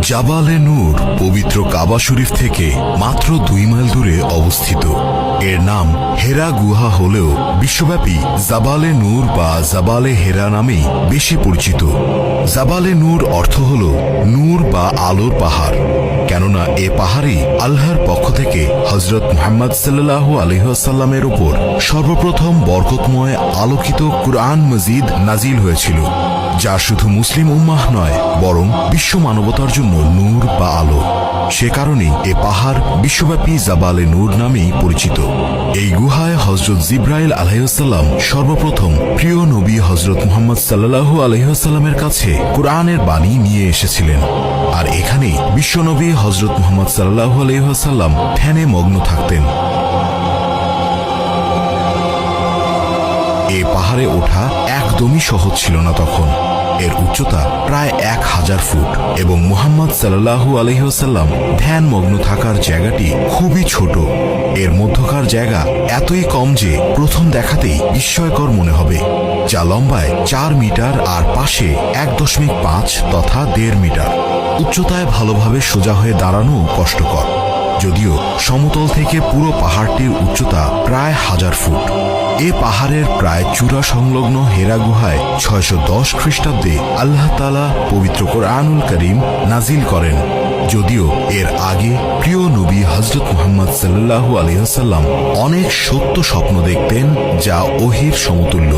জাবালে নূর পবিত্র কাবা শরীফ থেকে মাত্র 2 মাইল দূরে অবস্থিত। এর নাম হেরা গুহা হলেও বিশ্বব্যাপী জাবালে নূর বা জাবালে হেরা নামেই বেশি পরিচিত। জাবালে নূর অর্থ হল নূর বা আলোর পাহাড়, কেননা এ পাহাড়েই আল্লাহর পক্ষ থেকে হযরত মুহাম্মদ সাল্লাল্লাহু আলাইহি ওয়াসাল্লামের উপর সর্বপ্রথম বরকতময় আলোকিত কুরআন মজিদ নাজিল হয়েছিল, যা শুধু মুসলিম উম্মাহ নয় বরং বিশ্ব মানবতার জন্য নূর বা আলো। সে কারণেই এ পাহাড় বিশ্বব্যাপী জাবালে নূর নামেই পরিচিত। এই গুহায় হযরত জিবরাইল আলাইহিস সালাম সর্বপ্রথম প্রিয় নবী হযরত মুহাম্মদ সাল্লাল্লাহু আলাইহি ওয়াসাল্লামের কাছে কুরআনের বাণী নিয়ে এসেছিলেন, আর এখানেই বিশ্বনবী হযরত মুহাম্মদ সাল্লাল্লাহু আলাইহি ওয়াসাল্লাম ধ্যানে মগ্ন থাকতেন। এ পাহাড়ে ওঠা একদমই সহজ ছিল না তখন। এর উচ্চতা প্রায় 1000 ফুট এবং মুহাম্মদ সাল্লাল্লাহু আলাইহি ওয়াসাল্লাম ধ্যান মগ্ন থাকার জায়গাটি খুবই ছোট। এর মধ্যকার জায়গা এতই কম যে প্রথম দেখাতেই বিস্ময়কর মনে হবে, যা লম্বায় 4 মিটার আর পাশে 1.5 তথা 1.5 মিটার। উচ্চতায় ভালোভাবে সোজা হয়ে দাঁড়ানো কষ্টকর, যদিও সমতল থেকে পুরো পাহাড়টির উচ্চতা প্রায় 1000 ফুট। এ পাহাড়ের প্রায় চূড়া সংলগ্ন হেরা গুহায় 610 খ্রিস্টাব্দে আল্লাহ তাআলা পবিত্র কোরআনুল কারীম নাজিল করেন। যদিও এর আগে প্রিয় নবী হযরত মুহাম্মদ সাল্লাল্লাহু আলাইহি ওয়াসাল্লাম অনেক সত্য স্বপ্ন দেখতেন, যা ওহীর সমতুল্য।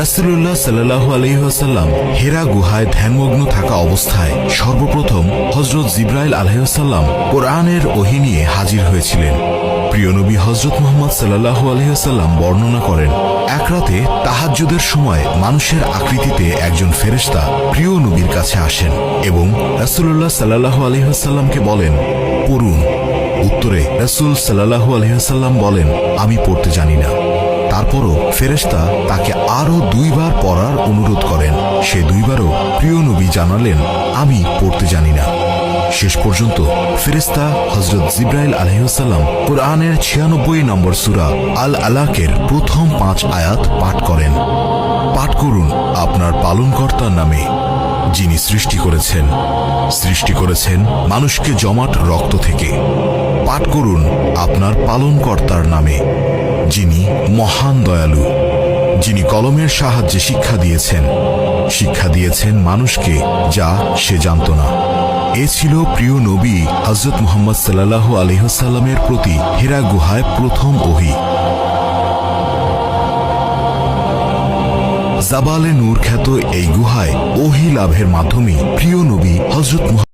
রাসূলুল্লাহ সাল্লাল্লাহু আলাইহি ওয়াসাল্লাম হেরা গুহায় ধ্যানমগ্ন থাকা অবস্থায় সর্বপ্রথম হযরত জিবরাইল আলাইহিস সালাম কোরআনের ওহী নিয়ে হাজির হয়েছিলেন। প্রিয় নবী হযরত মুহাম্মদ সাল্লাল্লাহু আলাইহি ওয়াসাল্লাম বর্ণনা করেন, এক রাতে তাহাজ্জুদের সময় মানুষের আকৃতিতে একজন ফেরেশতা প্রিয় নবীর কাছে আসেন এবং রাসূলুল্লাহ সাল্লাল্লাহু আলাইহি ওয়াসাল্লামকে বলেন, পড়ুন। উত্তরে রাসূল সাল্লাল্লাহু আলাইহি ওয়াসাল্লাম বলেন, আমি পড়তে জানি না। তারপরও ফেরেশতা তাকে আরো 2 বার পড়ার অনুরোধ করেন। সে 2 বারও প্রিয় নবী জানালেন, আমি পড়তে জানি না। শেষ পর্যন্ত ফেরেশতা হযরত জিবরাইল আলাইহিস সালাম কোরআনের 96 নম্বর সূরা আল আলাকের প্রথম 5 আয়াত পাঠ করেন। পাঠ করুন আপনার পালনকর্তার নামে, যিনি সৃষ্টি করেছেন মানুষকে জমাট রক্ত থেকে। পাঠ করুন আপনার পালনকর্তার নামে, যিনি মহান দয়ালু, যিনি কলমের সাহায্যে শিক্ষা দিয়েছেন মানুষকে যা সে জানত না। এ ছিল প্রিয় নবী হযরত মুহাম্মদ সাল্লাল্লাহু আলাইহি ওয়াসাল্লামের প্রতি হেরা গুহায় প্রথম ওহী। জাবালে নূর খ্যাত এই গুহায় ওহী লাভের মাধ্যমে প্রিয় নবী হযরত